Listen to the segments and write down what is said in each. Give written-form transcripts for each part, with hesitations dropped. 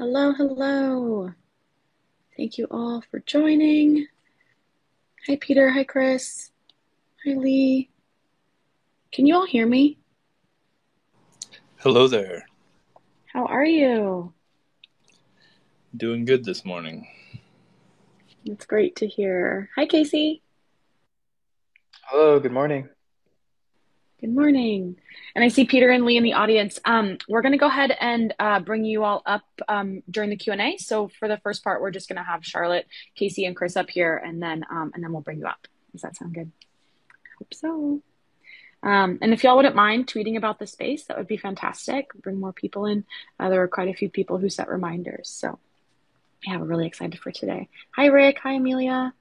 Hello, hello. Thank you all for joining. Hi, Peter. Hi, Chris. Hi, Lee. Can you all hear me? Hello there. How are you? Doing good this morning. It's great to hear. Hi, Casey. Hello, good morning. Good morning. And I see Peter and Lee in the audience. We're going to go ahead and bring you all up during the Q&A. So for the first part, we're just going to have Charlotte, Casey, and Chris up here, and then we'll bring you up. Does that sound good? Hope so. And if y'all wouldn't mind tweeting about the space, that would be fantastic. Bring more people in. There are quite a few people who set reminders. So yeah, we're really excited for today. Hi, Rick. Hi, Amelia.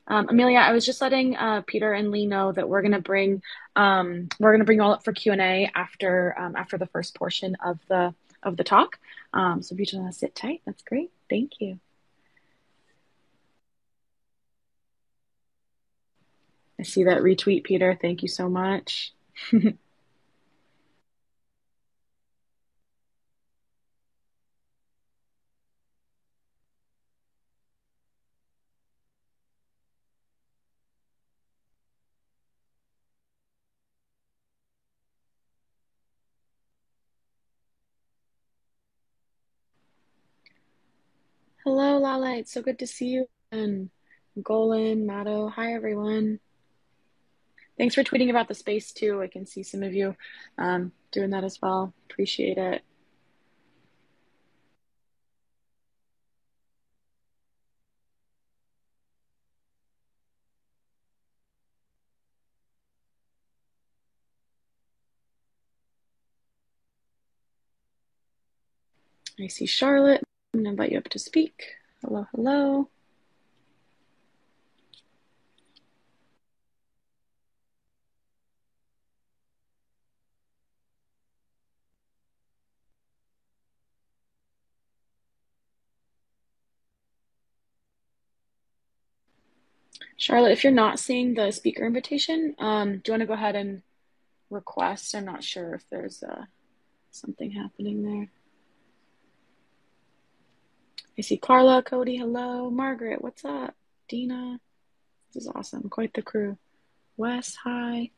Amelia, I was just letting Peter and Lee know that we're gonna bring you all up for Q&A after the first portion of the talk. So if you just want to sit tight, that's great. Thank you. I see that retweet, Peter. Thank you so much. Hello, Lala. It's so good to see you. And Golan, Matto. Hi, everyone. Thanks for tweeting about the space too. I can see some of you doing that as well. Appreciate it. I see Charlotte. I'm gonna invite you up to speak. Hello, hello. Charlotte, if you're not seeing the speaker invitation, do you want to go ahead and request? I'm not sure if there's something happening there. I see Carla, Cody, hello. Margaret, what's up? Dina, this is awesome. Quite the crew. Wes, hi.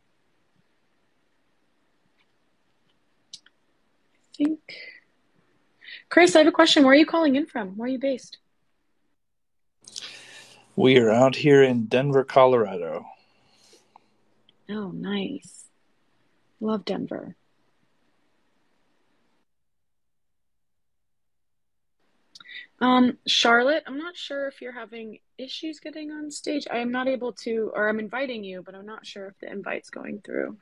I think. Chris, I have a question. Where are you calling in from? Where are you based? We are out here in Denver, Colorado. Oh, nice. Love Denver. Charlotte, I'm not sure if you're having issues getting on stage. I am not able to, or I'm inviting you, but I'm not sure if the invite's going through.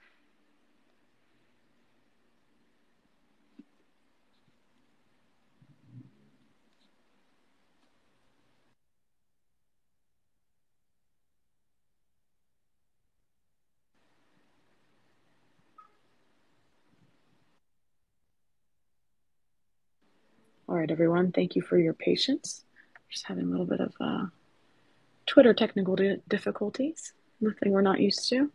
All right, everyone, thank you for your patience. Just having a little bit of Twitter technical difficulties. Nothing we're not used to.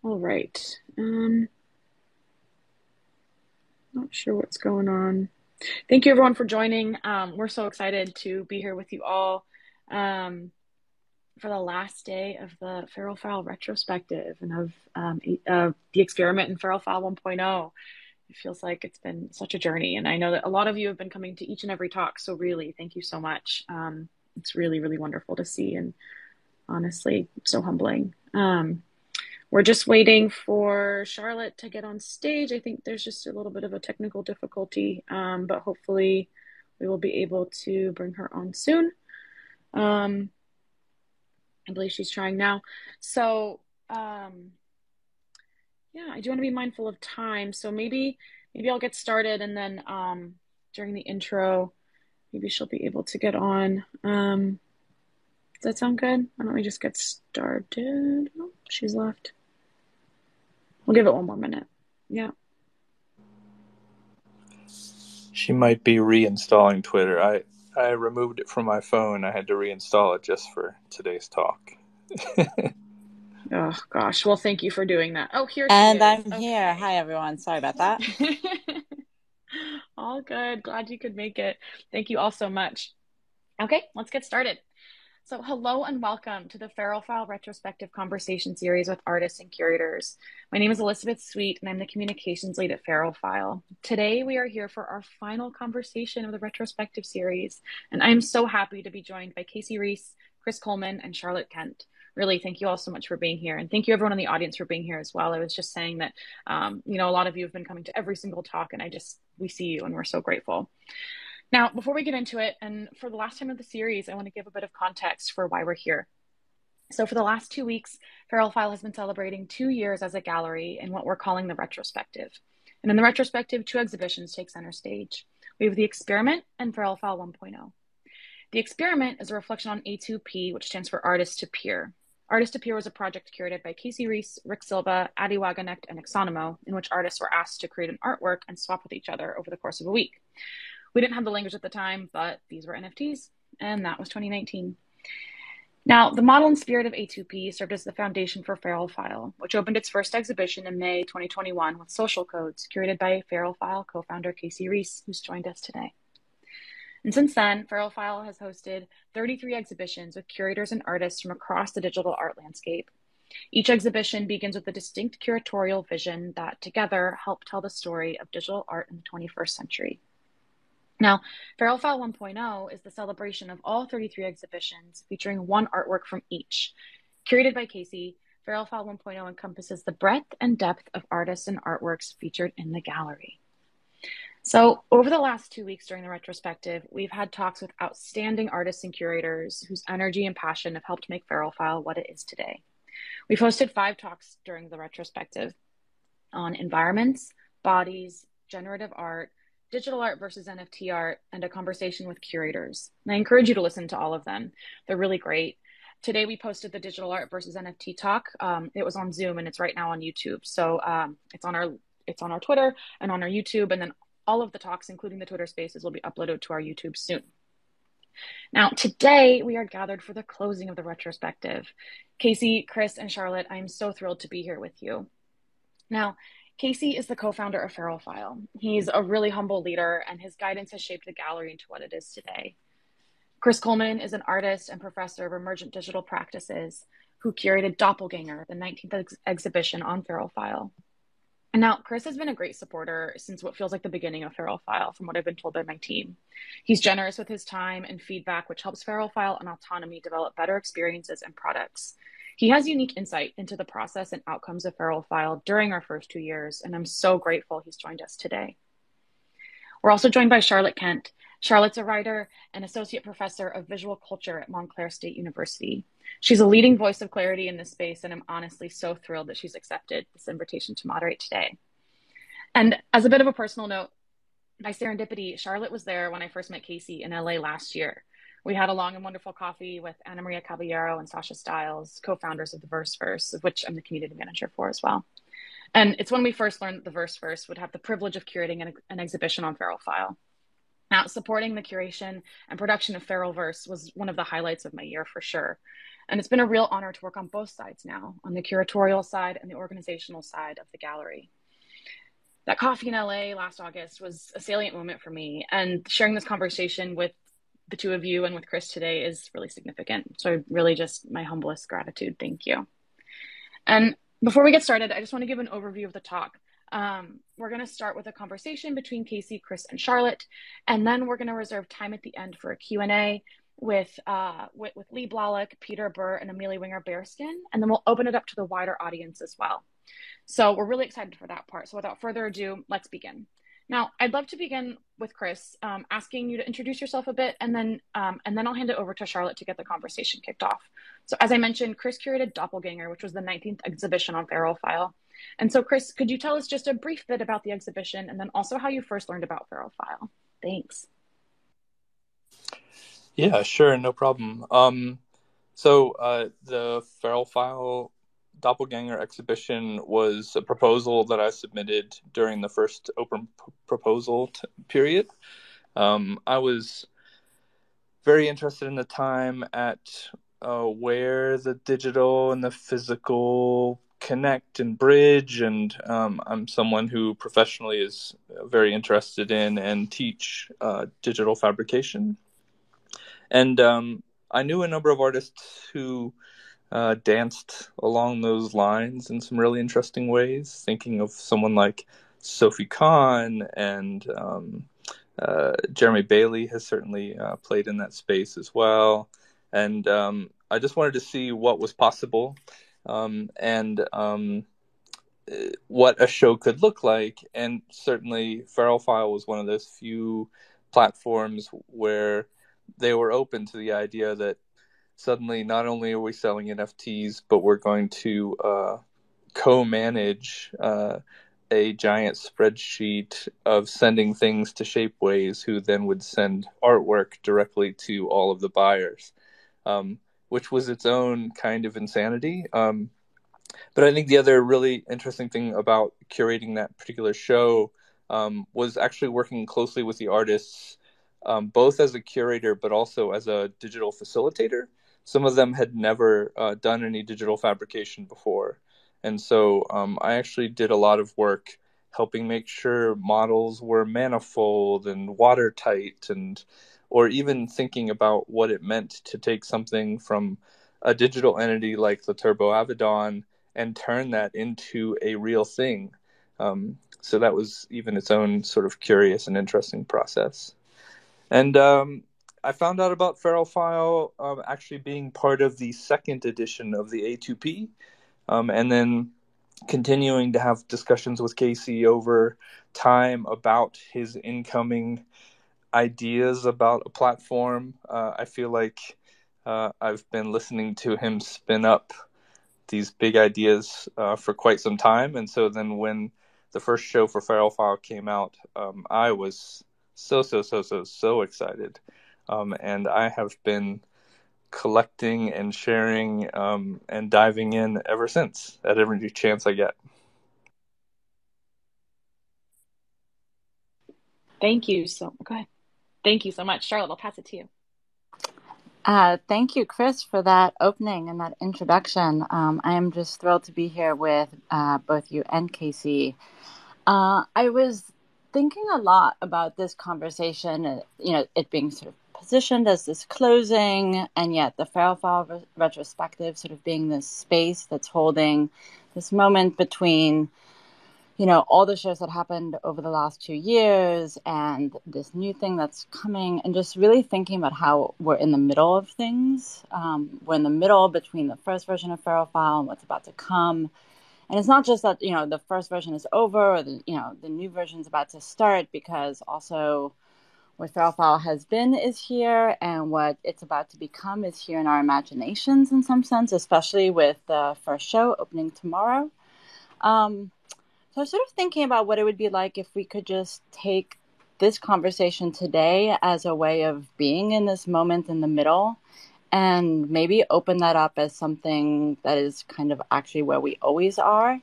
All right. Not sure what's going on. Thank you, everyone, for joining. We're so excited to be here with you all for the last day of the Feral File retrospective and of the experiment in Feral File 1.0. It feels like it's been such a journey, and I know that a lot of you have been coming to each and every talk. So really, thank you so much. It's really, really wonderful to see, and honestly, so humbling. We're just waiting for Charlotte to get on stage. I think there's just a little bit of a technical difficulty, but hopefully we will be able to bring her on soon. I believe she's trying now. So, yeah, I do want to be mindful of time. So maybe I'll get started, and then during the intro, Maybe she'll be able to get on. Does that sound good? Why don't we just get started? Oh, she's left. We'll give it one more minute. Yeah. She might be reinstalling Twitter. I removed it from my phone. I had to reinstall it just for today's talk. Oh, gosh. Well, thank you for doing that. Oh, here she And is. I'm Okay. here. Hi, everyone. Sorry about that. All good. Glad you could make it. Thank you all so much. Okay, let's get started. So hello and welcome to the FeRALfile Retrospective Conversation Series with artists and curators. My name is Elizabeth Sweet and I'm the communications lead at FeRALfile. Today we are here for our final conversation of the retrospective series, and I'm so happy to be joined by Casey Reese, Chris Coleman, and Charlotte Kent. Really, thank you all so much for being here, and thank you everyone in the audience for being here as well. I was just saying that, a lot of you have been coming to every single talk, and we see you, and we're so grateful. Now, before we get into it, and for the last time of the series, I want to give a bit of context for why we're here. So for the last 2 weeks, FeRALfile has been celebrating 2 years as a gallery in what we're calling the retrospective. And in the retrospective, 2 exhibitions take center stage. We have The Experiment and FeRALfile 1.0. The Experiment is a reflection on A2P, which stands for Artist to Peer. Artist to Peer was a project curated by Casey Reese, Rick Silva, Adi Wagenknecht, and Exonomo, in which artists were asked to create an artwork and swap with each other over the course of a week. We didn't have the language at the time, but these were NFTs, and that was 2019. Now, the model and spirit of A2P served as the foundation for FeRALfile, which opened its first exhibition in May 2021 with Social Codes, curated by FeRALfile co-founder Casey Reese, who's joined us today. And since then, FeRALfile has hosted 33 exhibitions with curators and artists from across the digital art landscape. Each exhibition begins with a distinct curatorial vision that together help tell the story of digital art in the 21st century. Now, FeRALfile 1.0 is the celebration of all 33 exhibitions featuring one artwork from each. Curated by Casey, FeRALfile 1.0 encompasses the breadth and depth of artists and artworks featured in the gallery. So over the last 2 weeks during the retrospective, we've had talks with outstanding artists and curators whose energy and passion have helped make FeRALfile what it is today. We've hosted 5 talks during the retrospective on environments, bodies, generative art, digital art versus NFT art, and a conversation with curators. And I encourage you to listen to all of them. They're really great. Today we posted the digital art versus NFT talk. It was on Zoom and it's right now on YouTube. So it's on our Twitter and on our YouTube, and then all of the talks, including the Twitter Spaces, will be uploaded to our YouTube soon. Now, today we are gathered for the closing of the retrospective. Casey, Chris, and Charlotte, I'm so thrilled to be here with you. Now, Casey is the co-founder of FeRALfile. He's a really humble leader, and his guidance has shaped the gallery into what it is today. Chris Coleman is an artist and professor of emergent digital practices who curated Doppelganger, the 19th exhibition on FeRALfile. And now, Chris has been a great supporter since what feels like the beginning of FeRALfile, from what I've been told by my team. He's generous with his time and feedback, which helps FeRALfile and Autonomy develop better experiences and products. He has unique insight into the process and outcomes of FeRALfile during our first 2 years, and I'm so grateful he's joined us today. We're also joined by Charlotte Kent. Charlotte's a writer and associate professor of visual culture at Montclair State University. She's a leading voice of clarity in this space, and I'm honestly so thrilled that she's accepted this invitation to moderate today. And as a bit of a personal note, by serendipity, Charlotte was there when I first met Casey in LA last year. We had a long and wonderful coffee with Ana Maria Caballero and Sasha Stiles, co-founders of the Verseverse, of which I'm the community manager for as well. And it's when we first learned that the Verseverse would have the privilege of curating an exhibition on FeRALfile. Now, supporting the curation and production of FeRALverse was one of the highlights of my year for sure. And it's been a real honor to work on both sides now, on the curatorial side and the organizational side of the gallery. That coffee in LA last August was a salient moment for me, and sharing this conversation with the two of you and with Chris today is really significant. So really just my humblest gratitude. Thank you. And before we get started, I just want to give an overview of the talk. We're going to start with a conversation between Casey, Chris, and Charlotte, and then we're going to reserve time at the end for a Q&A with Lee Blalock, Peter Burr, and Amelia Winger-Bearskin, and then we'll open it up to the wider audience as well. So we're really excited for that part. So without further ado, let's begin. Now, I'd love to begin with Chris, asking you to introduce yourself a bit, and then I'll hand it over to Charlotte to get the conversation kicked off. So as I mentioned, Chris curated Doppelganger, which was the 19th exhibition on FeRALfile. And so, Chris, could you tell us just a brief bit about the exhibition, and then also how you first learned about FeRALfile? Thanks. Yeah, sure, no problem. So the Feral File Doppelganger exhibition was a proposal that I submitted during the first open proposal period. I was very interested in the time at where the digital and the physical connect and bridge, and I'm someone who professionally is very interested in and teach digital fabrication. And I knew a number of artists who danced along those lines in some really interesting ways, thinking of someone like Sophie Kahn and Jeremy Bailey has certainly played in that space as well. And I just wanted to see what was possible and what a show could look like. And certainly Feral File was one of those few platforms where they were open to the idea that suddenly not only are we selling NFTs, but we're going to co-manage a giant spreadsheet of sending things to Shapeways, who then would send artwork directly to all of the buyers, which was its own kind of insanity. But I think the other really interesting thing about curating that particular show was actually working closely with the artists, both as a curator but also as a digital facilitator. Some of them had never done any digital fabrication before. And so I actually did a lot of work helping make sure models were manifold and watertight, and or even thinking about what it meant to take something from a digital entity like the Turbo Avedon and turn that into a real thing. So that was even its own sort of curious and interesting process. And I found out about Feral File actually being part of the second edition of the A2P, and then continuing to have discussions with Casey over time about his incoming ideas about a platform. I feel like I've been listening to him spin up these big ideas for quite some time. And so then when the first show for Feral File came out, I was so excited. And I have been collecting and sharing and diving in ever since at every chance I get. Thank you so. Go ahead. Thank you so much, Charlotte. I'll pass it to you. Thank you, Chris, for that opening and that introduction. I am just thrilled to be here with both you and Casey. I was thinking a lot about this conversation, it being sort of positioned as this closing, and yet the Feral File retrospective sort of being this space that's holding this moment between all the shows that happened over the last 2 years and this new thing that's coming, and just really thinking about how we're in the middle of things. We're in the middle between the first version of Feral File and what's about to come. And it's not just that, the first version is over or the new version is about to start, because also what Feral File has been is here, and what it's about to become is here in our imaginations in some sense, especially with the first show opening tomorrow. So I was sort of thinking about what it would be like if we could just take this conversation today as a way of being in this moment in the middle, and maybe open that up as something that is kind of actually where we always are,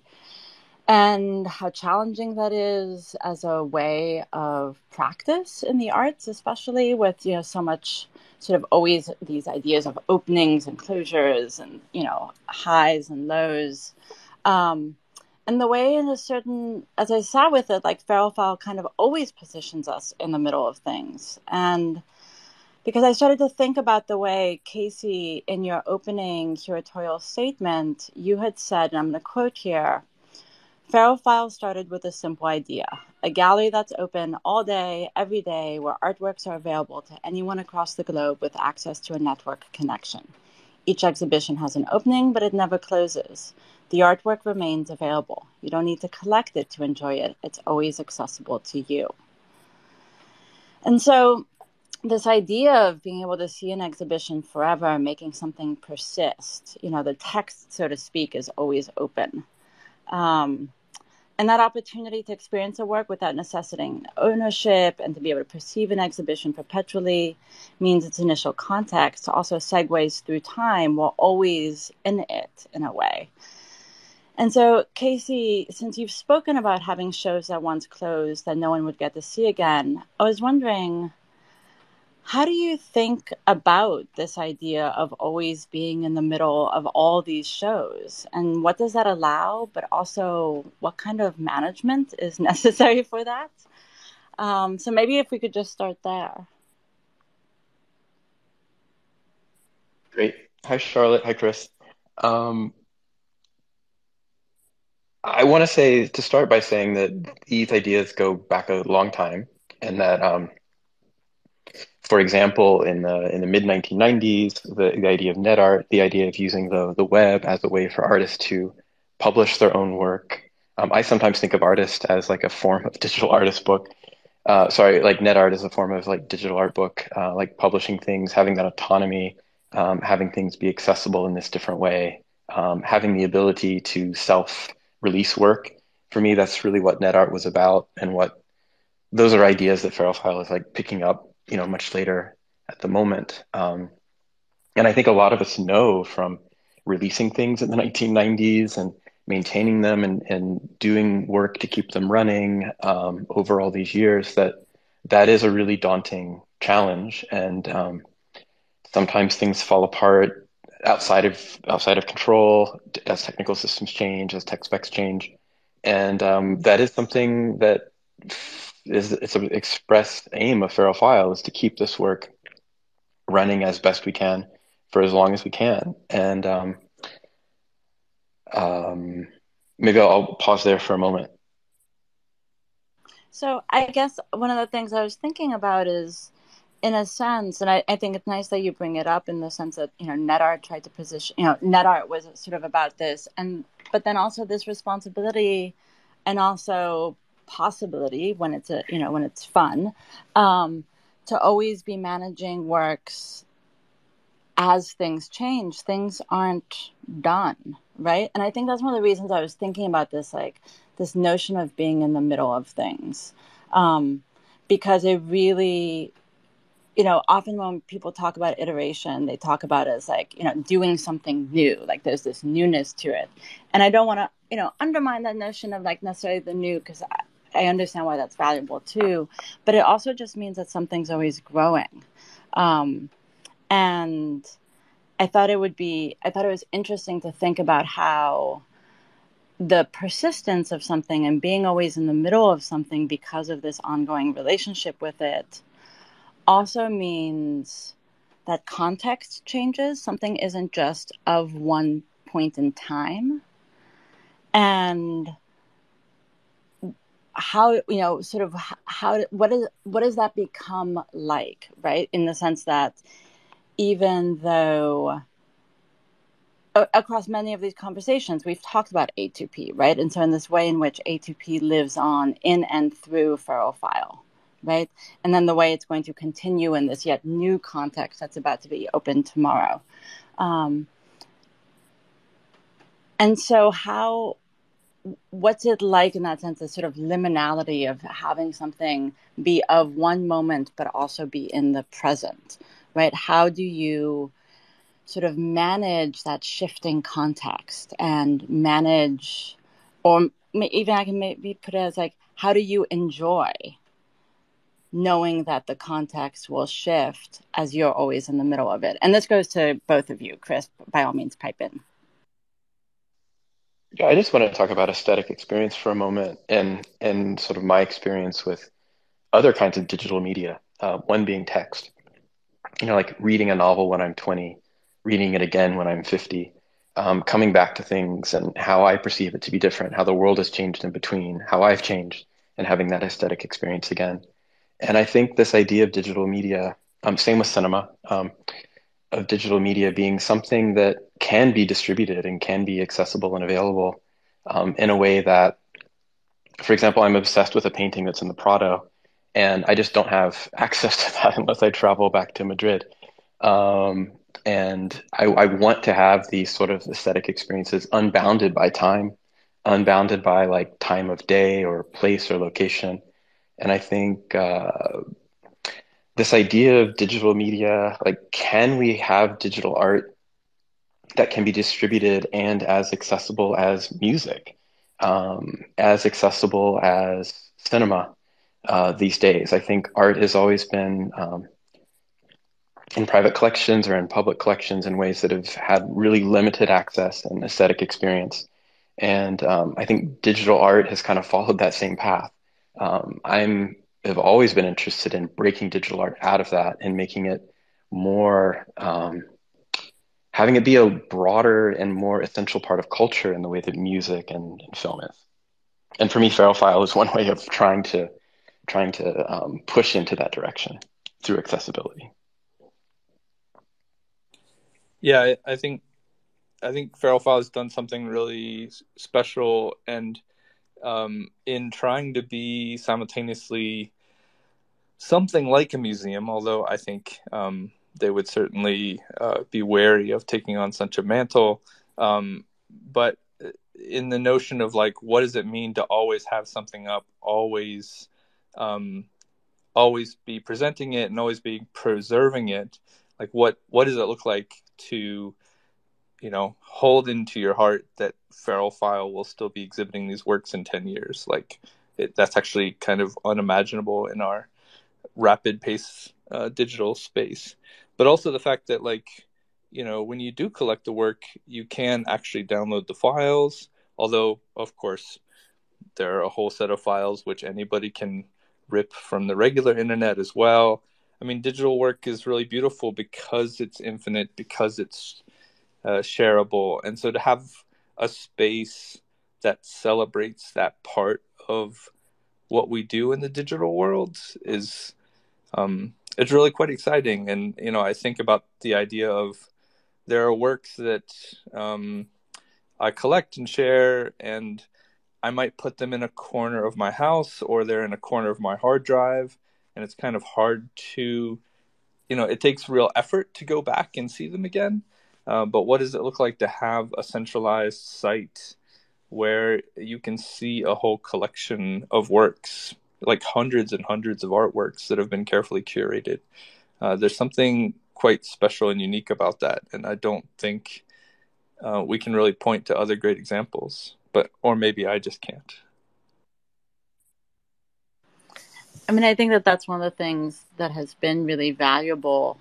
and how challenging that is as a way of practice in the arts, especially with, so much sort of always these ideas of openings and closures and, highs and lows. And the way as I sat with it, like Feral File kind of always positions us in the middle of things. And because I started to think about the way, Casey, in your opening curatorial statement, you had said, and I'm going to quote here, Feral File started with a simple idea, a gallery that's open all day, every day, where artworks are available to anyone across the globe with access to a network connection. Each exhibition has an opening, but it never closes. The artwork remains available. You don't need to collect it to enjoy it. It's always accessible to you. And so this idea of being able to see an exhibition forever, making something persist, the text, so to speak, is always open. And that opportunity to experience a work without necessitating ownership and to be able to perceive an exhibition perpetually means its initial context also segues through time while always in it in a way. And so, Casey, since you've spoken about having shows that once closed that no one would get to see again, I was wondering, how do you think about this idea of always being in the middle of all these shows? And what does that allow? But also, what kind of management is necessary for that? So maybe if we could just start there. Great. Hi, Charlotte. Hi, Chris. I want to start by saying that these ideas go back a long time, and that, for example, in the mid 1990s, the idea of net art, the idea of using the web as a way for artists to publish their own work. I sometimes think of artists as like a form of digital artist book. Like net art is a form of like digital art book, like publishing things, having that autonomy, having things be accessible in this different way, having the ability to self-release work. For me, that's really what net art was about, and what those are ideas that Ferrophile is like picking up, much later at the moment. And I think a lot of us know from releasing things in the 1990s and maintaining them and doing work to keep them running over all these years that is a really daunting challenge. And sometimes things fall apart outside of control as technical systems change, as tech specs change. And that is something that it's an express aim of Ferrophile, is to keep this work running as best we can for as long as we can. And maybe I'll pause there for a moment. So I guess one of the things I was thinking about is, in a sense, and I think it's nice that you bring it up in the sense that, net art tried to position, net art was sort of about this, but then also this responsibility and also possibility when it's when it's fun, to always be managing works as things change. Things aren't done, right? And I think that's one of the reasons I was thinking about this, like this notion of being in the middle of things, because it really, often when people talk about iteration, they talk about it as like, doing something new, like there's this newness to it. And I don't want to, undermine that notion of like necessarily the new, because I understand why that's valuable too. But it also just means that something's always growing. And I thought it was interesting to think about how the persistence of something and being always in the middle of something because of this ongoing relationship with it also means that context changes. Something isn't just of one point in time. And how, what does that become like, right? In the sense that even though across many of these conversations, we've talked about A2P, right? And so in this way in which A2P lives on in and through Ferrophile, right? And then the way it's going to continue in this yet new context that's about to be open tomorrow. And so what's it like in that sense, the sort of liminality of having something be of one moment, but also be in the present, right? How do you sort of manage that shifting context and manage, or even I can maybe put it as like, how do you enjoy knowing that the context will shift as you're always in the middle of it? And this goes to both of you. Chris, by all means, pipe in. Yeah, I just want to talk about aesthetic experience for a moment, and sort of my experience with other kinds of digital media, one being text. Like reading a novel when I'm 20, reading it again when I'm 50, coming back to things and how I perceive it to be different, how the world has changed in between, how I've changed, and having that aesthetic experience again. And I think this idea of digital media, same with cinema, of digital media being something that can be distributed and can be accessible and available in a way that, for example, I'm obsessed with a painting that's in the Prado, and I just don't have access to that unless I travel back to Madrid. And I want to have these sort of aesthetic experiences unbounded by time, unbounded by like time of day or place or location. And I think this idea of digital media, like, can we have digital art that can be distributed and as accessible as music, as accessible as cinema these days? I think art has always been in private collections or in public collections in ways that have had really limited access and aesthetic experience. And I think digital art has kind of followed that same path. Have always been interested in breaking digital art out of that and making it more, having it be a broader and more essential part of culture in the way that music and film is. And for me, Feral File is one way of trying to push into that direction through accessibility. Yeah, I think Feral File has done something really special, and in trying to be simultaneously something like a museum, although I think they would certainly be wary of taking on such a mantle. But in the notion of like, what does it mean to always have something up, always be presenting it and always be preserving it? Like, what does it look like to, hold into your heart that Feral File will still be exhibiting these works in 10 years? Like, that's actually kind of unimaginable in our rapid pace digital space. But also the fact that, like, when you do collect the work, you can actually download the files, although of course there are a whole set of files which anybody can rip from the regular internet as well. I mean, digital work is really beautiful because it's infinite, because it's shareable. And so to have a space that celebrates that part of what we do in the digital world is it's really quite exciting. And I think about the idea of, there are works that I collect and share, and I might put them in a corner of my house, or they're in a corner of my hard drive, and it's kind of hard to, it takes real effort to go back and see them again. But what does it look like to have a centralized site where you can see a whole collection of works, like hundreds and hundreds of artworks that have been carefully curated? There's something quite special and unique about that, and I don't think we can really point to other great examples, or maybe I just can't. I mean, I think that that's one of the things that has been really valuable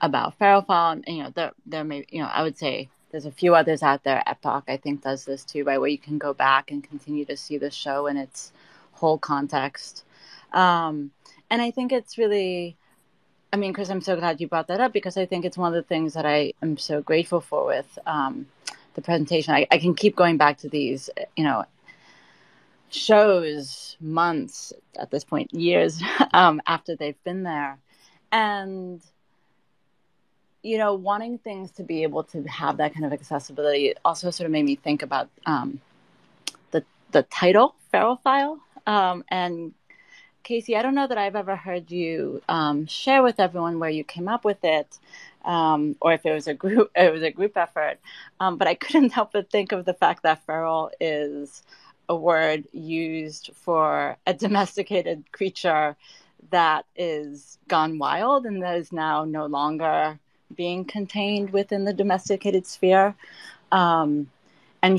about Feral File. And, there may, I would say there's a few others out there. Epoch, I think, does this too, right, where you can go back and continue to see the show in its whole context. And I think it's really, I mean, Chris, I'm so glad you brought that up, because I think it's one of the things that I am so grateful for with the presentation. I can keep going back to these, shows months, at this point, years after they've been there. And, wanting things to be able to have that kind of accessibility also sort of made me think about the title, Feral File. And Casey, I don't know that I've ever heard you share with everyone where you came up with it, or if it was a group effort. But I couldn't help but think of the fact that feral is a word used for a domesticated creature that is gone wild and that is now no longer being contained within the domesticated sphere. And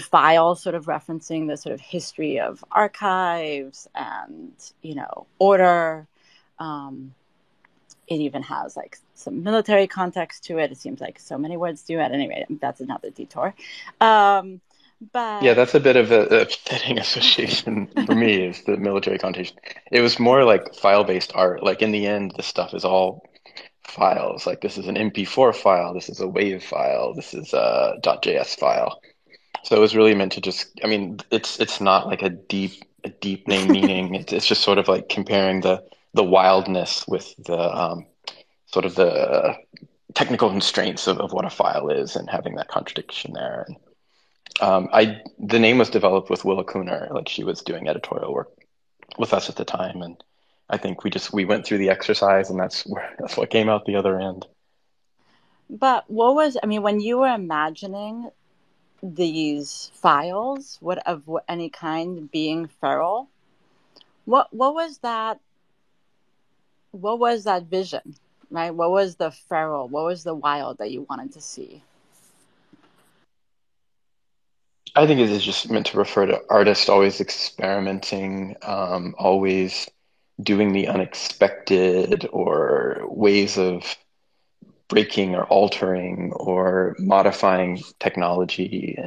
file sort of referencing the sort of history of archives and, order. It even has like some military context to it. It seems like so many words do. At any rate, that's another detour. But yeah, that's a bit of a fitting association for me, is the military connotation. It was more like file-based art. Like, in the end, the stuff is all files. Like, this is an MP4 file, this is a WAV file, this is a .js file. So it was really meant to just, I mean, it's not like a deep name meaning. It's just sort of like comparing the wildness with the sort of the technical constraints of what a file is, and having that contradiction there. And the name was developed with Willa Cooner. Like, she was doing editorial work with us at the time, and I think we went through the exercise, and that's what came out the other end. But when you were imagining these files, any kind, being feral, what was that? What was that vision, right? What was the feral? What was the wild that you wanted to see? I think it is just meant to refer to artists always experimenting, always doing the unexpected, or ways of breaking or altering or modifying technology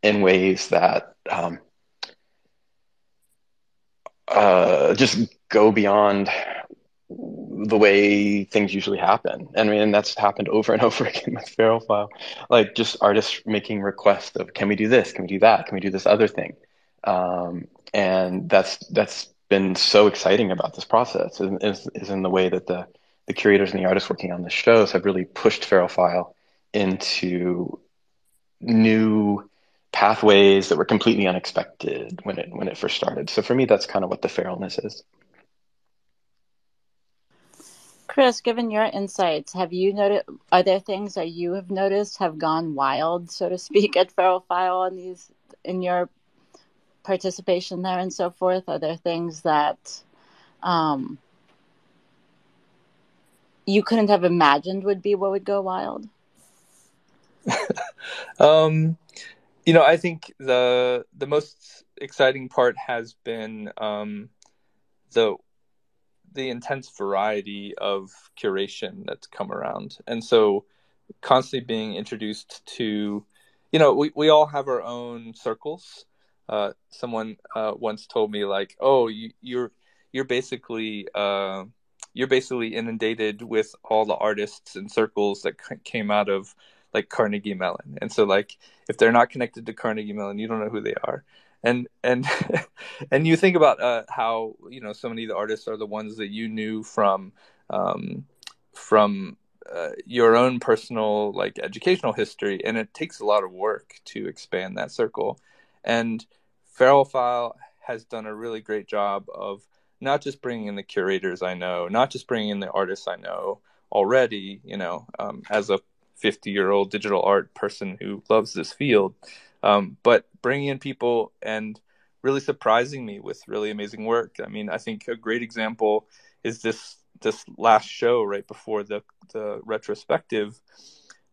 in ways that just go beyond the way things usually happen. I mean, and that's happened over and over again with Feral File. Like just artists making requests of, can we do this? Can we do that? Can we do this other thing? And that's been so exciting about this process is in the way that the curators and the artists working on the shows have really pushed Feral File into new pathways that were completely unexpected when it first started. So for me, that's kind of what the feralness is. Chris, given your insights, have you noticed? Are there things that you have noticed have gone wild, so to speak, at Feral File in your participation there and so forth? Are there things that you couldn't have imagined would be what would go wild? I think the most exciting part has been the intense variety of curation that's come around. And so constantly being introduced to, we all have our own circles. Someone once told me like, oh, you're basically inundated with all the artists and circles that came out of like Carnegie Mellon. And so like, if they're not connected to Carnegie Mellon, you don't know who they are. And and you think about how so many of the artists are the ones that you knew from your own personal like educational history, and it takes a lot of work to expand that circle. And Feral File has done a really great job of not just bringing in the curators I know, not just bringing in the artists I know already, as a 50-year-old digital art person who loves this field, but bringing in people and really surprising me with really amazing work. I mean, I think a great example is this last show right before the retrospective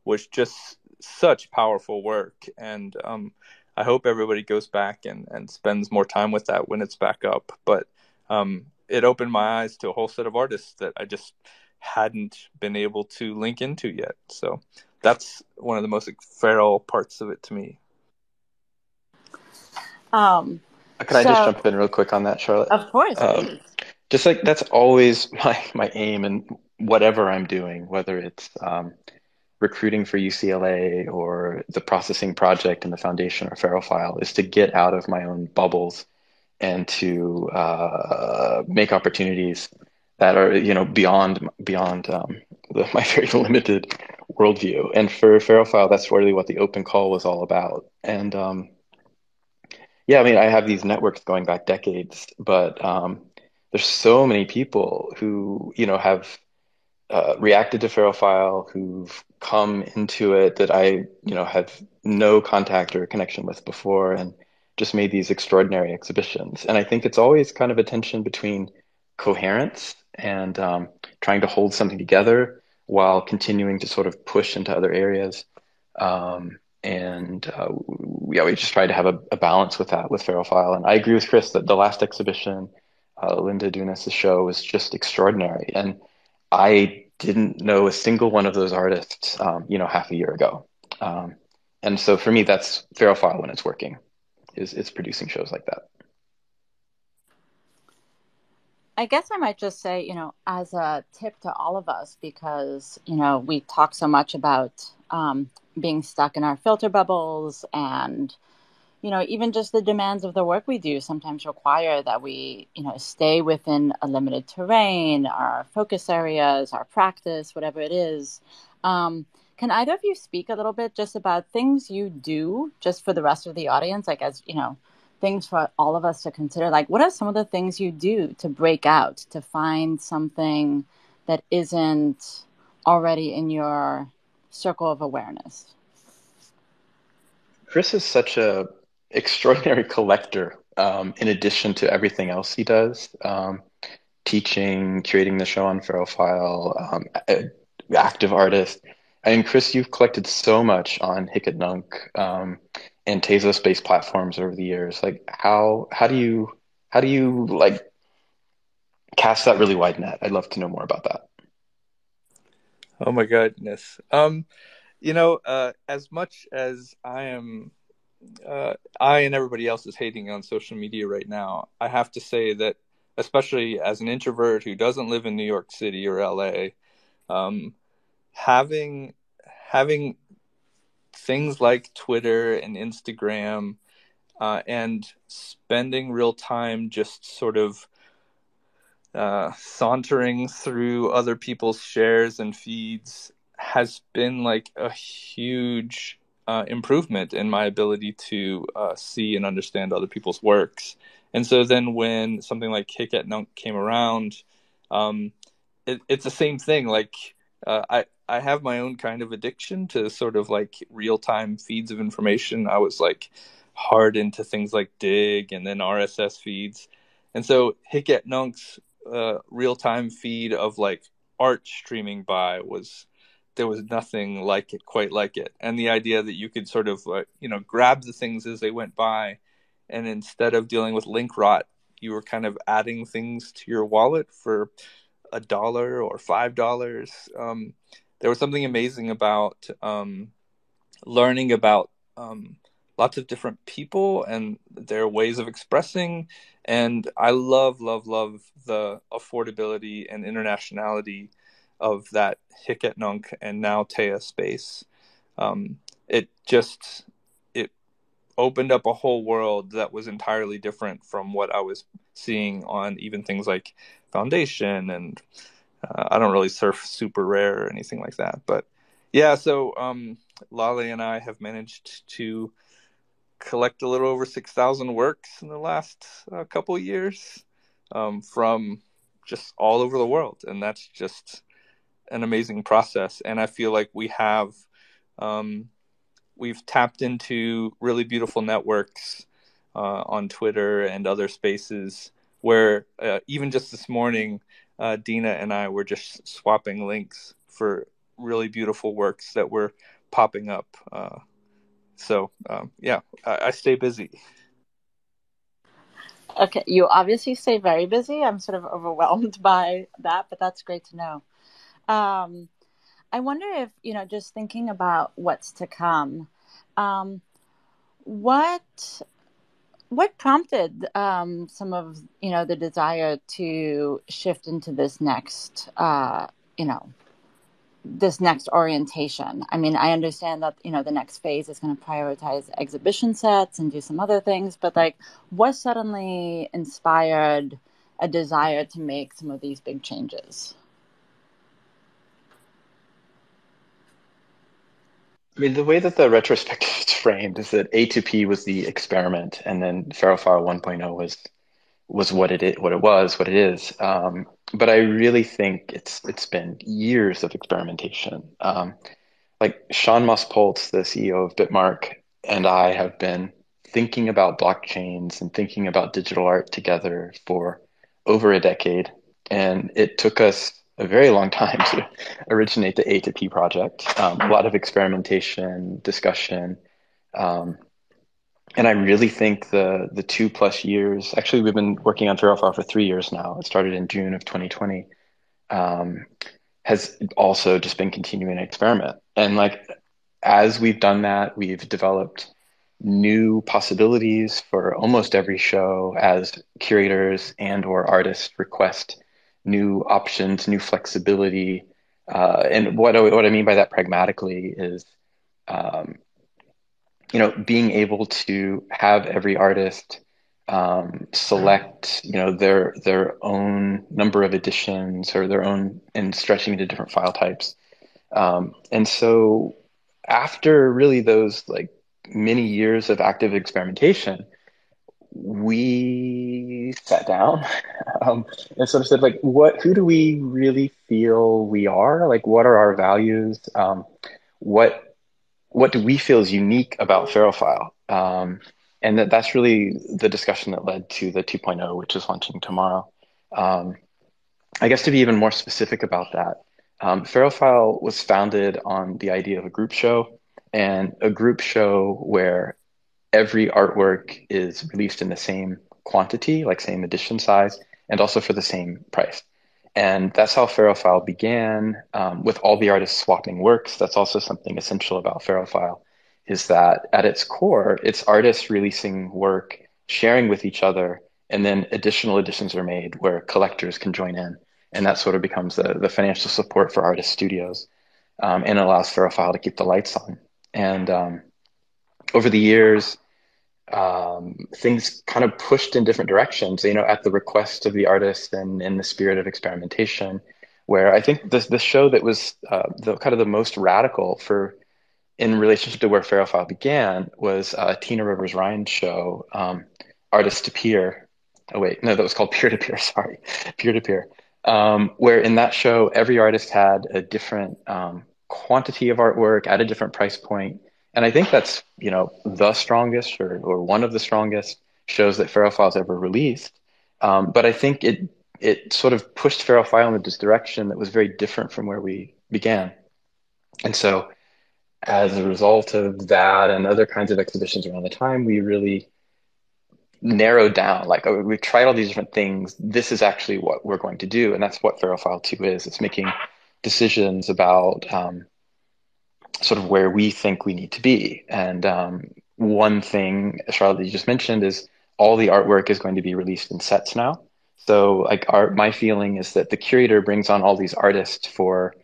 was just such powerful work. And I hope everybody goes back and spends more time with that when it's back up. But it opened my eyes to a whole set of artists that I just hadn't been able to link into yet. So that's one of the most feral parts of it to me. Can I just jump in real quick on that, Charlotte? Of course, please. Just like that's always my aim in whatever I'm doing, whether it's recruiting for UCLA or the processing project and the foundation or Feral File, is to get out of my own bubbles and to make opportunities that are beyond my very limited worldview. And for Feral File, that's really what the open call was all about. And yeah, I mean, I have these networks going back decades, but there's so many people who have reacted to Feral File, who've come into it that I have no contact or connection with before, and just made these extraordinary exhibitions. And I think it's always kind of a tension between coherence and trying to hold something together while continuing to sort of push into other areas. We just tried to have a balance with that with Feral File. And I agree with Chris that the last exhibition, Linda Dunas' show, was just extraordinary. And I didn't know a single one of those artists, half a year ago. And so for me, that's Feral File when it's working, is producing shows like that. I guess I might just say, as a tip to all of us, because, we talk so much about being stuck in our filter bubbles, and, even just the demands of the work we do sometimes require that we, stay within a limited terrain, our focus areas, our practice, whatever it is. Can either of you speak a little bit just about things you do just for the rest of the audience, like as, things for all of us to consider? Like, what are some of the things you do to break out, to find something that isn't already in your circle of awareness? Chris is such a extraordinary collector, in addition to everything else he does. Teaching, curating the show on Ferrophile, active artist. I mean, Chris, you've collected so much on Hic et Nunc, and Tezos-based platforms over the years. Like, how do you like cast that really wide net? I'd love to know more about that. Oh my goodness. As much as I and everybody else is hating on social media right now, I have to say that, especially as an introvert who doesn't live in New York City or LA, um, having having things like Twitter and Instagram, and spending real time just sort of sauntering through other people's shares and feeds has been like a huge improvement in my ability to see and understand other people's works. And so then when something like Hic et Nunc came around, um, it's the same thing. Like, I have my own kind of addiction to sort of like real time feeds of information. I was like hard into things like Dig and then RSS feeds. And so Hic et Nunc's real time feed of like art streaming by was, there was nothing like it, quite like it. And the idea that you could sort of grab the things as they went by, and instead of dealing with link rot, you were kind of adding things to your wallet for $1 or $5. There was something amazing about learning about lots of different people and their ways of expressing. And I love, love, love the affordability and internationality of that Hic et Nunc and now Taya space. It just, it opened up a whole world that was entirely different from what I was seeing on even things like Foundation. And I don't really surf Super Rare or anything like that. But yeah, so Lale and I have managed to collect a little over 6,000 works in the last couple of years, from just all over the world. And that's just an amazing process. And I feel like we've tapped into really beautiful networks on Twitter and other spaces where even just this morning, Dina and I were just swapping links for really beautiful works that were popping up. Yeah, I stay busy. Okay, you obviously stay very busy. I'm sort of overwhelmed by that, but that's great to know. Um, I wonder if, just thinking about what's to come, um, what prompted some of, the desire to shift into this next, you know, this next orientation? I mean, I understand that, the next phase is going to prioritize exhibition sets and do some other things, but like, what suddenly inspired a desire to make some of these big changes? I mean, the way that the retrospective is framed is that A2P was the experiment, and then Ferrophile 1.0 was what it is. But I really think it's been years of experimentation. Like Sean Moss-Poltz, the CEO of Bitmark, and I have been thinking about blockchains and thinking about digital art together for over a decade. And it took us a very long time to originate the A2P project. A lot of experimentation, discussion. Um, and I really think the 2+ years, actually, we've been working on Ferrophile for 3 years now. It started in June of 2020. Um, has also just been continuing to experiment. And like, as we've done that, we've developed new possibilities for almost every show as curators and or artists request new options, new flexibility. And what I mean by that pragmatically is, um, being able to have every artist select, their own number of editions or their own, and stretching into different file types. And so after really those like many years of active experimentation, we sat down and sort of said, like, who do we really feel we are? Like, what are our values? What what do we feel is unique about FaroFile? And that's really the discussion that led to the 2.0, which is launching tomorrow. I guess to be even more specific about that, FaroFile was founded on the idea of a group show, and a group show where every artwork is released in the same quantity, like same edition size, and also for the same price. And that's how FaroFile began, with all the artists swapping works. That's also something essential about FaroFile, is that at its core, it's artists releasing work, sharing with each other, and then additional editions are made where collectors can join in. And that sort of becomes the financial support for artist studios, and allows FaroFile to keep the lights on. And over the years, things kind of pushed in different directions, at the request of the artist and in the spirit of experimentation, where I think the show that was the kind of the most radical for in relationship to where FaroFile began was Tina Rivers Ryan's show, Artist to Peer. Oh wait, no, that was called Peer to Peer. Sorry, Peer to Peer. Where in that show, every artist had a different quantity of artwork at a different price point. And I think that's, the strongest or one of the strongest shows that FaroFile's ever released. But I think it sort of pushed FaroFile in this direction that was very different from where we began. And so as a result of that and other kinds of exhibitions around the time, we really narrowed down, like, we've tried all these different things. This is actually what we're going to do. And that's what FaroFile 2 is. It's making decisions about sort of where we think we need to be. And one thing, Charlotte, that you just mentioned is all the artwork is going to be released in sets now. So like my feeling is that the curator brings on all these artists for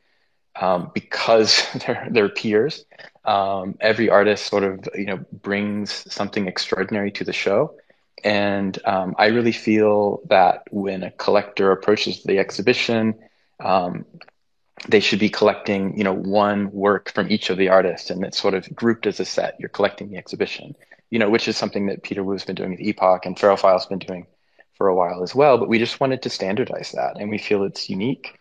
because they're peers. Every artist sort of brings something extraordinary to the show. And I really feel that when a collector approaches the exhibition, they should be collecting, one work from each of the artists, and it's sort of grouped as a set. You're collecting the exhibition, which is something that Peter Wu's been doing with Epoch and FaroFile's been doing for a while as well. But we just wanted to standardize that, and we feel it's unique.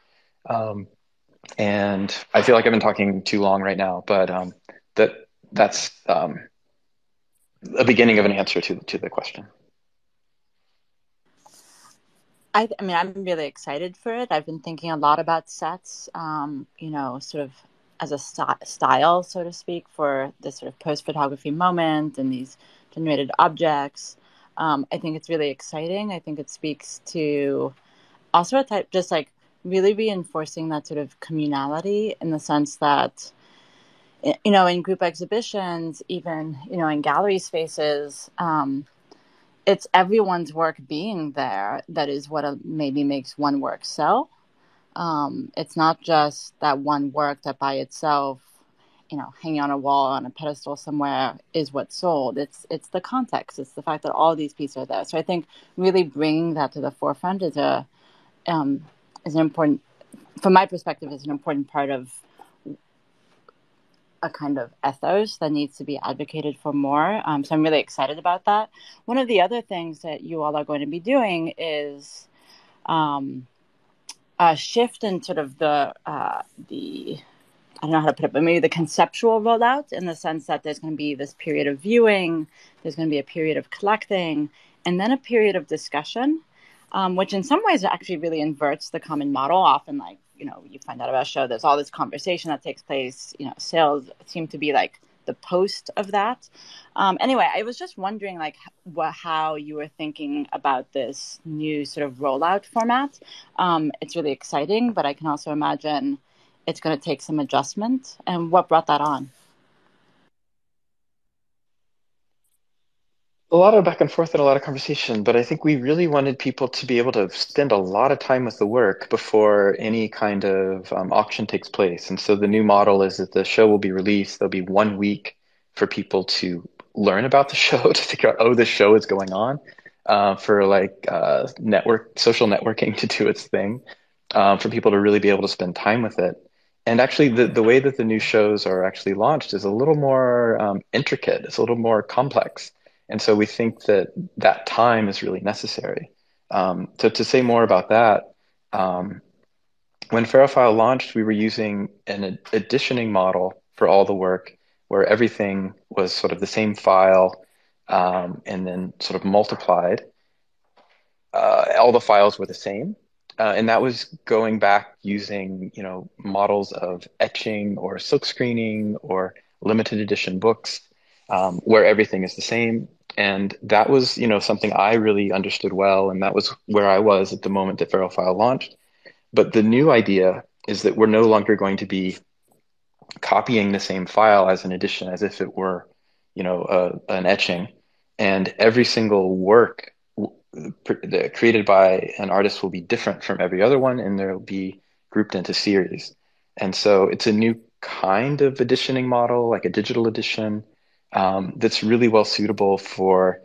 And I feel like I've been talking too long right now, but that's a beginning of an answer to the question. I mean, I'm really excited for it. I've been thinking a lot about sets, sort of as a style, so to speak, for this sort of post-photography moment and these generated objects. I think it's really exciting. I think it speaks to also a type, just like really reinforcing that sort of communality in the sense that, in group exhibitions, even, in gallery spaces, it's everyone's work being there that is what maybe makes one work sell. It's not just that one work that by itself, hanging on a wall on a pedestal somewhere is what's sold. It's the context. It's the fact that all these pieces are there. So I think really bringing that to the forefront is an important, from my perspective, is an important part of a kind of ethos that needs to be advocated for more. So I'm really excited about that. One of the other things that you all are going to be doing is a shift in sort of the I don't know how to put it, but maybe the conceptual rollout, in the sense that there's going to be this period of viewing, there's going to be a period of collecting, and then a period of discussion, which in some ways actually really inverts the common model. Often, like, you find out about a show, there's all this conversation that takes place, sales seem to be like the post of that. Anyway, I was just wondering, like, how you were thinking about this new sort of rollout format. It's really exciting, but I can also imagine it's going to take some adjustment. And what brought that on? A lot of back and forth and a lot of conversation, but I think we really wanted people to be able to spend a lot of time with the work before any kind of auction takes place. And so the new model is that the show will be released. There'll be 1 week for people to learn about the show, to figure out, oh, this show is going on, for like social networking to do its thing, for people to really be able to spend time with it. And actually, the way that the new shows are actually launched is a little more intricate. It's a little more complex. And so we think that time is really necessary. To say more about that, when FaroFile launched, we were using an editioning model for all the work, where everything was sort of the same file, and then sort of multiplied. All the files were the same. And that was going back using, models of etching or silk screening or limited edition books, where everything is the same. And that was, something I really understood well. And that was where I was at the moment that FarrowFile launched. But the new idea is that we're no longer going to be copying the same file as an edition, as if it were, an etching. And every single work created by an artist will be different from every other one, and they'll be grouped into series. And so it's a new kind of editioning model, like a digital edition, that's really well suitable for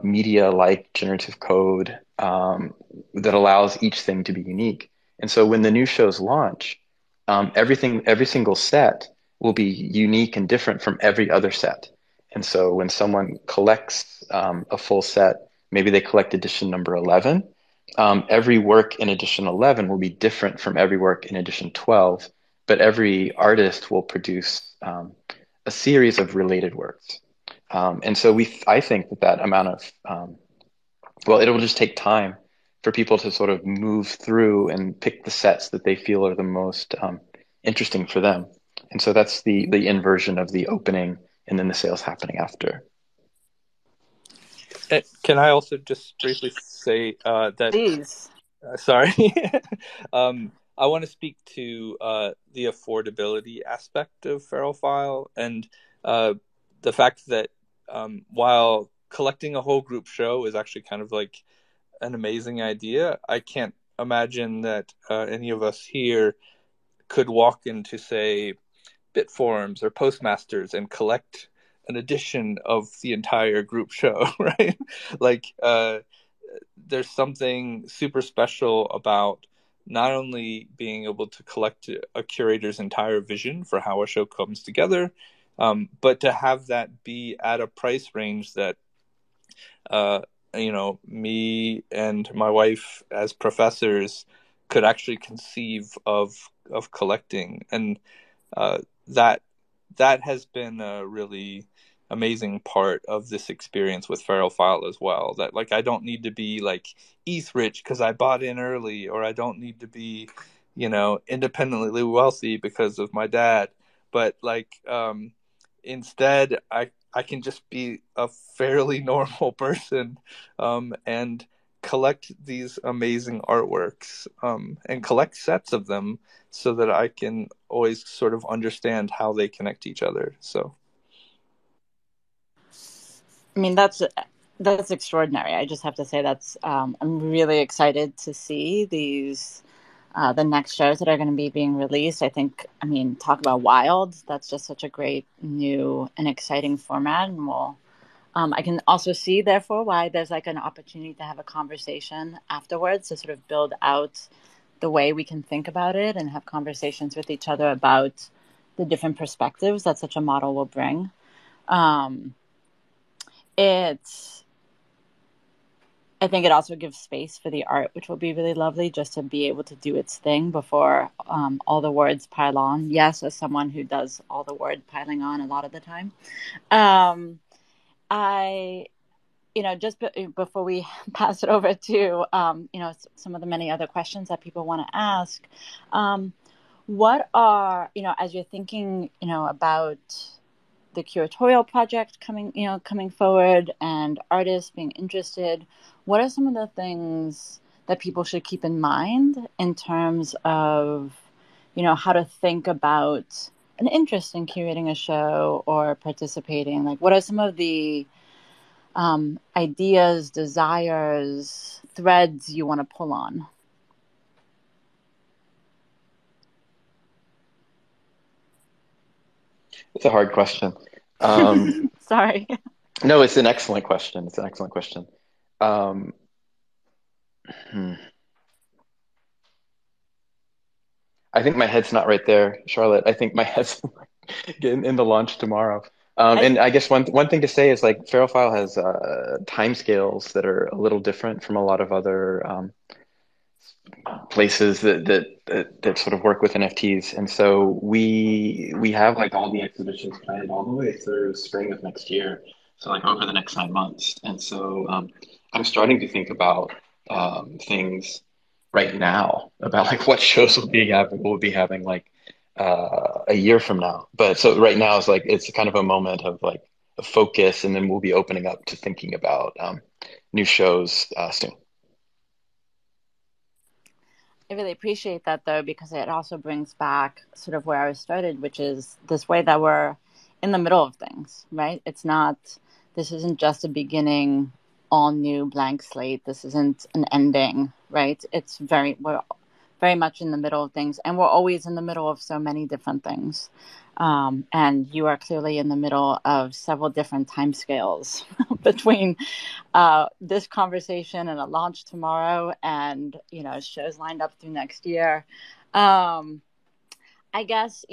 media like generative code, that allows each thing to be unique. And so when the new shows launch, every single set will be unique and different from every other set. And so when someone collects a full set, maybe they collect edition number 11, every work in edition 11 will be different from every work in edition 12, but every artist will produce a series of related works. And so I think that amount of, it'll just take time for people to sort of move through and pick the sets that they feel are the most interesting for them. And so that's the inversion of the opening and then the sales happening after. Can I also just briefly say that? Please. Sorry. I want to speak to the affordability aspect of FarrowFile and the fact that while collecting a whole group show is actually kind of like an amazing idea, I can't imagine that any of us here could walk into, say, Bitforums or Postmasters and collect an edition of the entire group show, right? Like, there's something super special about not only being able to collect a curator's entire vision for how a show comes together, but to have that be at a price range that, me and my wife as professors could actually conceive of collecting. And that has been a really amazing part of this experience with FarrowFile as well. That, like, I don't need to be like ETH rich because I bought in early, or I don't need to be, independently wealthy because of my dad. But like, instead, I can just be a fairly normal person, and collect these amazing artworks, and collect sets of them so that I can always sort of understand how they connect to each other. So, I mean, that's extraordinary. I just have to say I'm really excited to see these the next shows that are going to be being released. I mean, talk about wild. That's just such a great new and exciting format, and I can also see, therefore, why there's like an opportunity to have a conversation afterwards to sort of build out the way we can think about it and have conversations with each other about the different perspectives that such a model will bring. I think it also gives space for the art, which will be really lovely, just to be able to do its thing before all the words pile on. Yes, as someone who does all the word piling on a lot of the time. Just before we pass it over to, some of the many other questions that people want to ask, what are, as you're thinking, about the curatorial project coming forward and artists being interested, what are some of the things that people should keep in mind in terms of, how to think about an interest in curating a show or participating? Like, what are some of the ideas, desires, threads you want to pull on? It's a hard question. Sorry. No, it's an excellent question. I think my head's not right there, Charlotte. I think my head's in the launch tomorrow. And I guess one thing to say is, like, FarrowFile has timescales that are a little different from a lot of other places that sort of work with NFTs. And so we have like all the exhibitions planned all the way through spring of next year. So like over the next 9 months. And so I'm starting to think about things right now about like what shows we'll be having like a year from now. But so right now is like it's kind of a moment of like a focus, and then we'll be opening up to thinking about new shows soon. I really appreciate that, though, because it also brings back sort of where I started, which is this way that we're in the middle of things, right? This isn't just a beginning, all new blank slate. This isn't an ending, right? We're very much in the middle of things, and we're always in the middle of so many different things. And you are clearly in the middle of several different timescales between this conversation and a launch tomorrow, and shows lined up through next year. I guess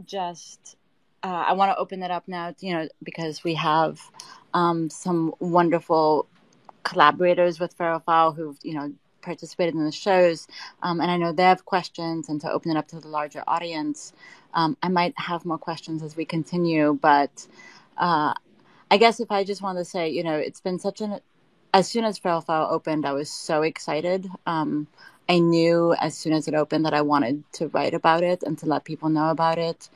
just I want to open it up now, because we have some wonderful collaborators with FarrowFowl who've participated in the shows, and I know they have questions. And to open it up to the larger audience, I might have more questions as we continue, but I guess if I just want to say, it's been as soon as FarrowFowl opened, I was so excited. I knew as soon as it opened that I wanted to write about it and to let people know about it.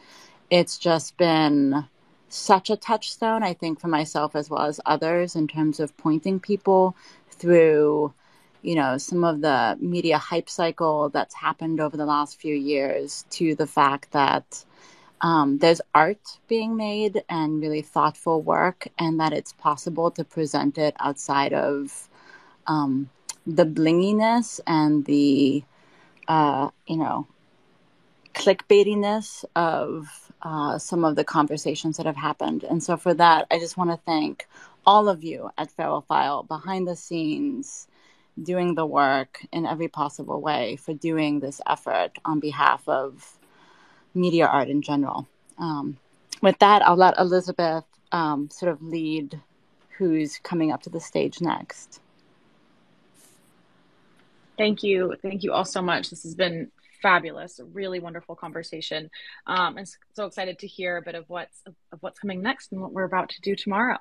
It's just been such a touchstone, I think, for myself as well as others in terms of pointing people through, some of the media hype cycle that's happened over the last few years to the fact that there's art being made and really thoughtful work, and that it's possible to present it outside of the blinginess and the, clickbaitiness of some of the conversations that have happened. And so for that, I just want to thank all of you at FarrowFowl behind the scenes, doing the work in every possible way, for doing this effort on behalf of media art in general. With that, I'll let Elizabeth sort of lead who's coming up to the stage next. Thank you. Thank you all so much. This has been fabulous, a really wonderful conversation. And so excited to hear a bit of what's coming next and what we're about to do tomorrow.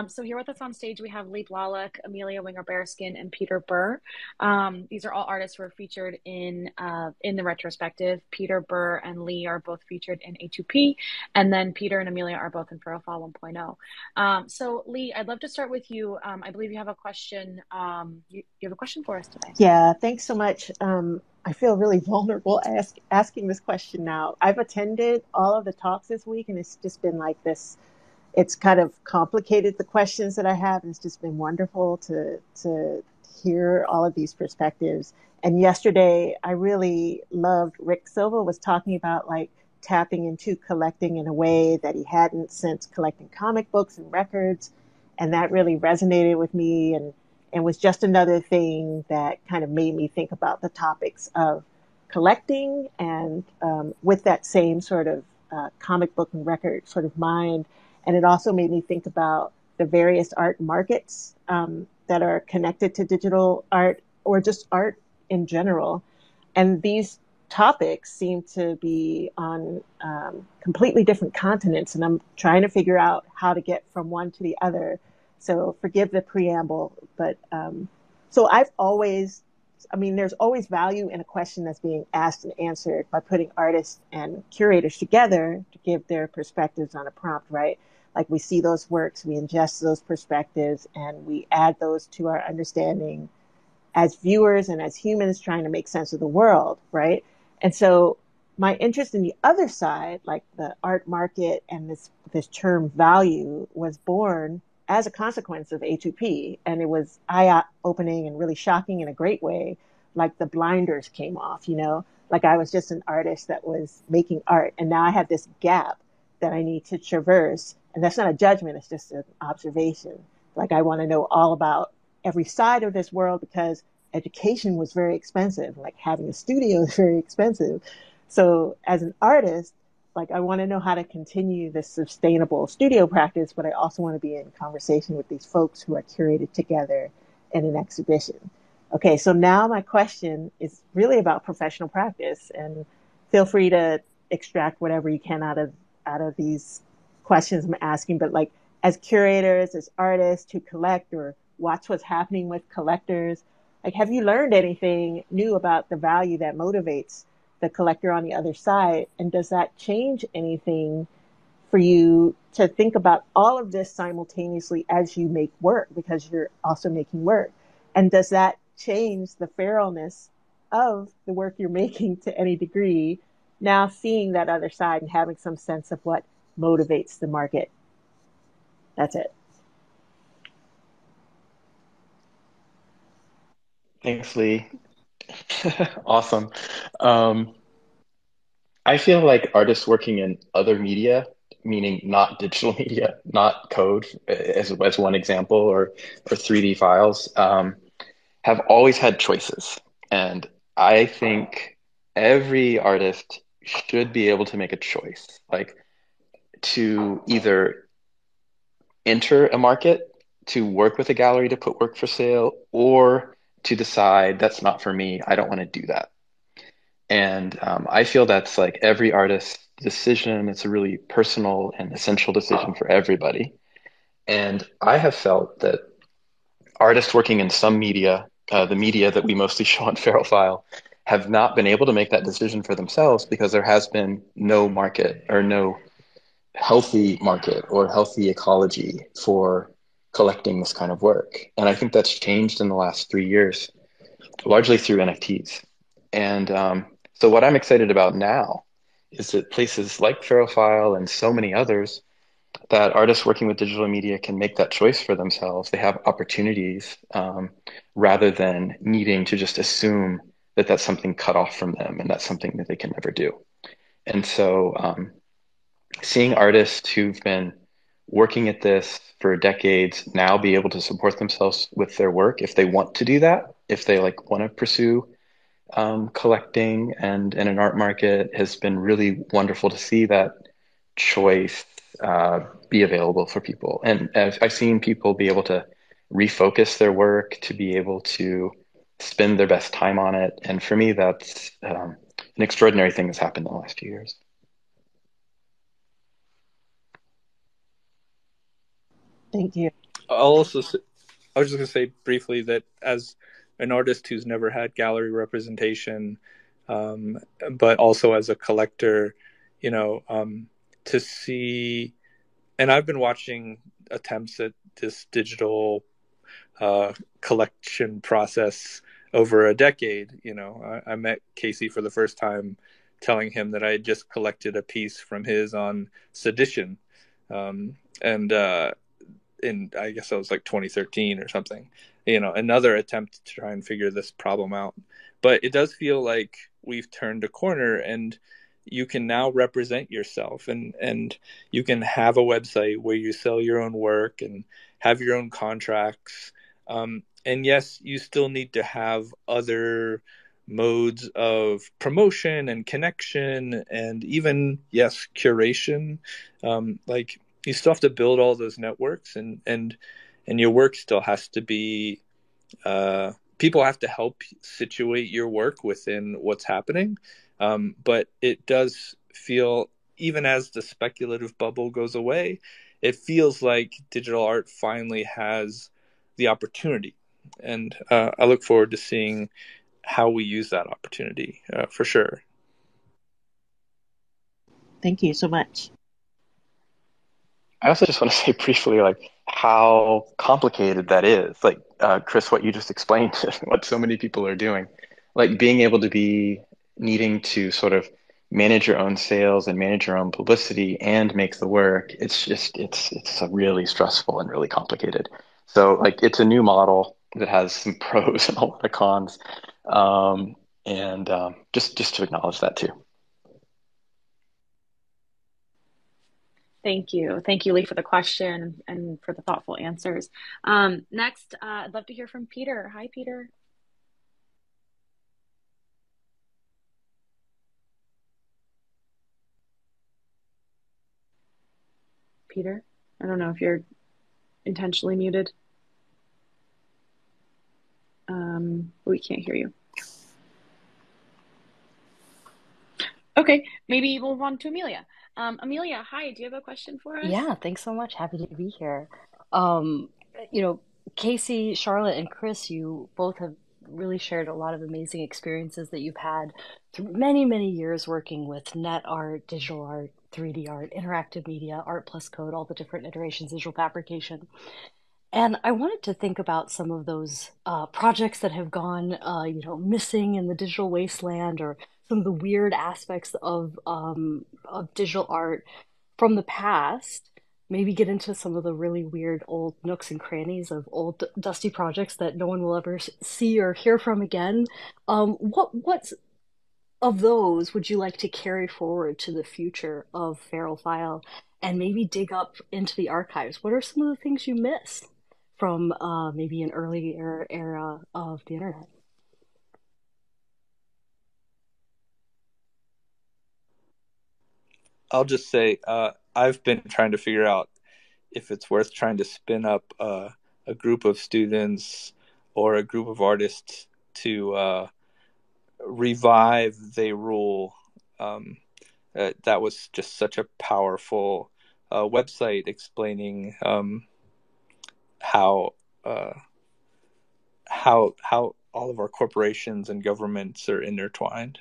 So here with us on stage, we have Lee Blalock, Amelia Winger-Bearskin, and Peter Burr. These are all artists who are featured in the retrospective. Peter Burr and Lee are both featured in A2P, and then Peter and Amelia are both in FarrowFowl 1.0. So Lee, I'd love to start with you. I believe you have a question. You have a question for us today. Yeah, thanks so much. I feel really vulnerable asking this question now. I've attended all of the talks this week, and it's just been like this. It's kind of complicated, the questions that I have, and it's just been wonderful to hear all of these perspectives. And yesterday, I really loved Rick Silva was talking about like tapping into collecting in a way that he hadn't since collecting comic books and records. And that really resonated with me and was just another thing that kind of made me think about the topics of collecting and with that same sort of comic book and record sort of mind. And it also made me think about the various art markets that are connected to digital art or just art in general. And these topics seem to be on completely different continents. And I'm trying to figure out how to get from one to the other. So forgive the preamble, but so there's always value in a question that's being asked and answered by putting artists and curators together to give their perspectives on a prompt, right? Like we see those works, we ingest those perspectives, and we add those to our understanding as viewers and as humans trying to make sense of the world, right? And so my interest in the other side, like the art market and this term value, was born as a consequence of A2P. And it was eye-opening and really shocking in a great way. Like the blinders came off, like I was just an artist that was making art. And now I have this gap that I need to traverse. And that's not a judgment. It's just an observation. Like I want to know all about every side of this world because education was very expensive. Like having a studio is very expensive. So as an artist, like I want to know how to continue this sustainable studio practice, but I also want to be in conversation with these folks who are curated together in an exhibition. Okay, so now my question is really about professional practice, and feel free to extract whatever you can out of these questions I'm asking. But like, as curators, as artists who collect or watch what's happening with collectors, like, have you learned anything new about the value that motivates the collector on the other side? And does that change anything for you to think about all of this simultaneously as you make work, because you're also making work? And does that change the feralness of the work you're making to any degree, now seeing that other side and having some sense of what motivates the market? That's it. Thanks, Lee. Awesome. Um, I feel like artists working in other media, meaning not digital media, not code, as one example, or 3D files, have always had choices. And I think every artist should be able to make a choice, like to either enter a market, to work with a gallery to put work for sale, or to decide that's not for me. I don't want to do that. And I feel that's like every artist's decision. It's a really personal and essential decision for everybody. And I have felt that artists working in some media, the media that we mostly show on Feral File, have not been able to make that decision for themselves because there has been no market or no healthy market or healthy ecology for collecting this kind of work. And I think that's changed in the last 3 years, largely through NFTs. And so what I'm excited about now is that places like Feral File and so many others, that artists working with digital media can make that choice for themselves. They have opportunities rather than needing to just assume that that's something cut off from them and that's something that they can never do. And so seeing artists who've been working at this for decades now be able to support themselves with their work if they want to do that, if they like want to pursue collecting and an art market, has been really wonderful to see that choice be available for people. And I've seen people be able to refocus their work, to be able to spend their best time on it. And for me, that's an extraordinary thing that's happened in the last few years. Thank you. I'll also say, I was just going to say briefly that as an artist who's never had gallery representation, but also as a collector, to see, and I've been watching attempts at this digital collection process over a decade. I met Casey for the first time telling him that I had just collected a piece from his on sedition. And in, I guess that was like 2013 or something, another attempt to try and figure this problem out. But it does feel like we've turned a corner, and you can now represent yourself, and you can have a website where you sell your own work and have your own contracts. And yes, you still need to have other modes of promotion and connection, and even, yes, curation. Like, you still have to build all those networks, and your work still has to be, people have to help situate your work within what's happening. But it does feel, even as the speculative bubble goes away, it feels like digital art finally has the opportunity. And I look forward to seeing how we use that opportunity, for sure. Thank you so much. I also just want to say briefly, like how complicated that is. Like Chris, what you just explained, what so many people are doing, like being able to be needing to sort of manage your own sales and manage your own publicity and make the work. It's a really stressful and really complicated. So like it's a new model that has some pros and a lot of cons, and just to acknowledge that too. Thank you. Thank you, Lee, for the question and for the thoughtful answers. Next, I'd love to hear from Peter. Hi, Peter. Peter, I don't know if you're intentionally muted. We can't hear you. Okay, maybe we'll move on to Amelia. Amelia, hi, do you have a question for us? Yeah, thanks so much. Happy to be here. Um, you know, Casey, Charlotte, and Chris, you both have really shared a lot of amazing experiences that you've had through many, many years working with net art, digital art, 3D art, interactive media, art plus code, all the different iterations, visual fabrication. And I wanted to think about some of those projects that have gone, missing in the digital wasteland, or some of the weird aspects of digital art from the past. Maybe get into some of the really weird old nooks and crannies of old dusty projects that no one will ever see or hear from again. What of those would you like to carry forward to the future of Feral File, and maybe dig up into the archives? What are some of the things you miss from maybe an early era of the internet? I'll just say I've been trying to figure out if it's worth trying to spin up a group of students or a group of artists to revive They Rule. That was just such a powerful website explaining how all of our corporations and governments are intertwined.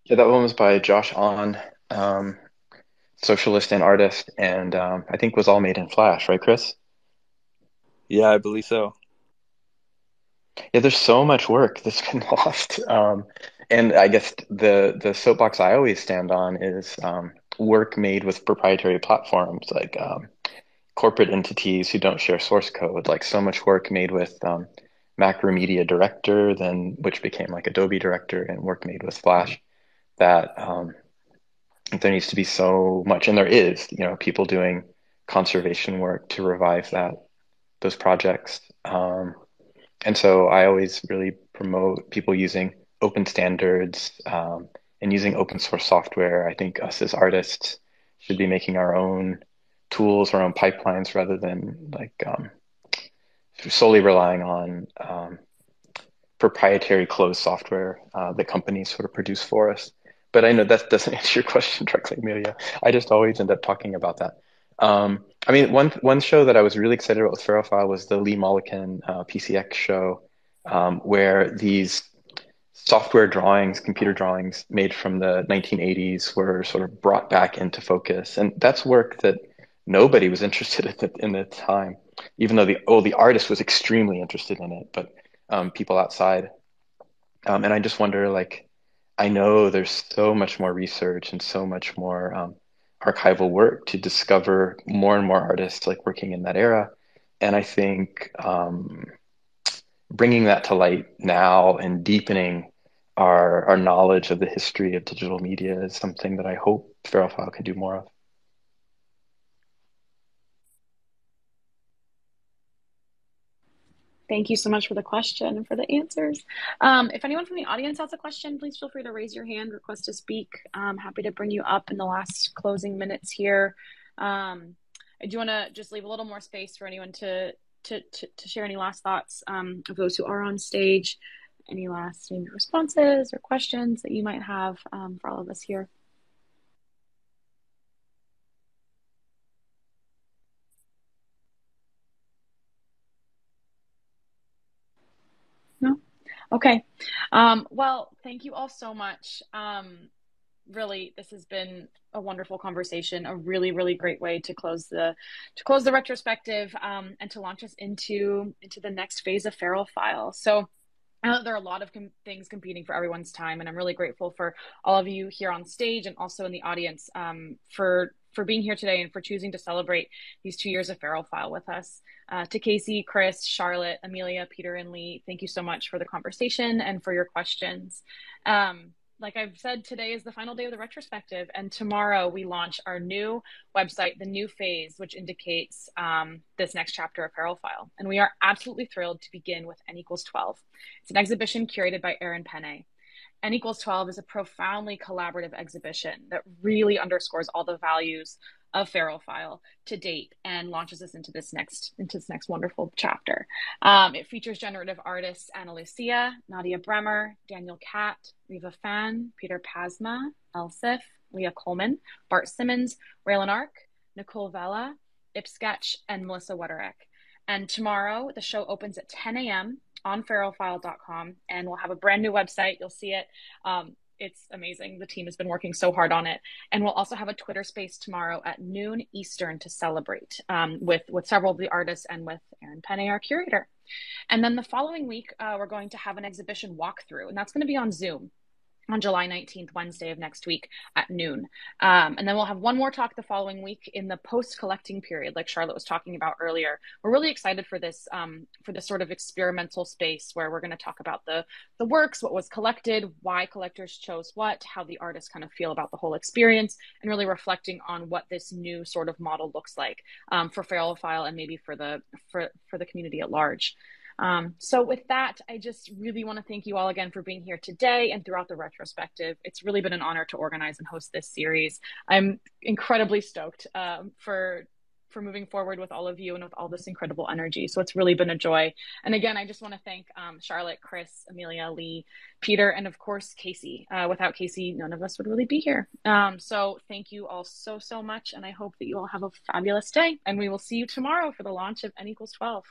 Yeah, that one was by Josh Ahn, socialist and artist, and I think was all made in Flash, right, Chris? Yeah, I believe so. Yeah, there's so much work that's been lost. And I guess the soapbox I always stand on is work made with proprietary platforms, like corporate entities who don't share source code. Like so much work made with Macromedia Director, then which became like Adobe Director, and work made with Flash. That there needs to be so much, and there is, people doing conservation work to revive those projects. And so I always really promote people using open standards and using open source software. I think us as artists should be making our own tools, our own pipelines, rather than solely relying on proprietary closed software that companies sort of produce for us. But I know that doesn't answer your question directly, Amelia. I just always end up talking about that. I mean, one show that I was really excited about with Feral File was the Lee Mulliken PCX show, where these software drawings, computer drawings made from the 1980s were sort of brought back into focus. And that's work that nobody was interested in the time, even though the artist was extremely interested in it, but people outside. And I just wonder, like, I know there's so much more research and so much more archival work to discover more and more artists like working in that era. And I think bringing that to light now and deepening our knowledge of the history of digital media is something that I hope Feral File can do more of. Thank you so much for the question and for the answers. If anyone from the audience has a question, please feel free to raise your hand, request to speak. I'm happy to bring you up in the last closing minutes here. I do want to just leave a little more space for anyone to share any last thoughts of those who are on stage, any last maybe responses or questions that you might have for all of us here. No? Okay. Well, thank you all so much. Really, this has been a wonderful conversation, a really, really great way to close the retrospective and to launch us into the next phase of Feral File. So I know there are a lot of things competing for everyone's time, and I'm really grateful for all of you here on stage and also in the audience for being here today and for choosing to celebrate these 2 years of Feral File with us. To Casey, Chris, Charlotte, Amelia, Peter, and Lee, thank you so much for the conversation and for your questions. Like I've said, today is the final day of the retrospective, and tomorrow we launch our new website, the new phase, which indicates this next chapter of Feral File. And we are absolutely thrilled to begin with N equals 12. It's an exhibition curated by Aaron Penne. N equals 12 is a profoundly collaborative exhibition that really underscores all the values of Feralfile to date, and launches us into this next wonderful chapter. It features generative artists Ana Lucia, Nadia Bremer, Daniel Katt, Riva Fan, Peter Pasma, Elsif, Leah Coleman, Bart Simmons, Raylan Ark, Nicole Vella, Ipsketch, and Melissa Wetterek. And tomorrow, the show opens at 10 a.m. on feralfile.com, and we'll have a brand new website. You'll see it. It's amazing. The team has been working so hard on it. And we'll also have a Twitter space tomorrow at noon Eastern to celebrate with several of the artists and with Erin Penney, our curator. And then the following week, we're going to have an exhibition walkthrough, and that's going to be on Zoom on July 19th, Wednesday of next week at noon. And then we'll have one more talk the following week in the post-collecting period, like Charlotte was talking about earlier. We're really excited for this sort of experimental space where we're going to talk about the works, what was collected, why collectors chose what, how the artists kind of feel about the whole experience, and really reflecting on what this new sort of model looks like for Feralfile and maybe for the community at large. So with that, I just really want to thank you all again for being here today and throughout the retrospective. It's really been an honor to organize and host this series. I'm incredibly stoked for moving forward with all of you and with all this incredible energy. So it's really been a joy. And again, I just want to thank Charlotte, Chris, Amelia, Lee, Peter, and of course, Casey. Without Casey, none of us would really be here. So thank you all so much. And I hope that you all have a fabulous day. And we will see you tomorrow for the launch of N=12.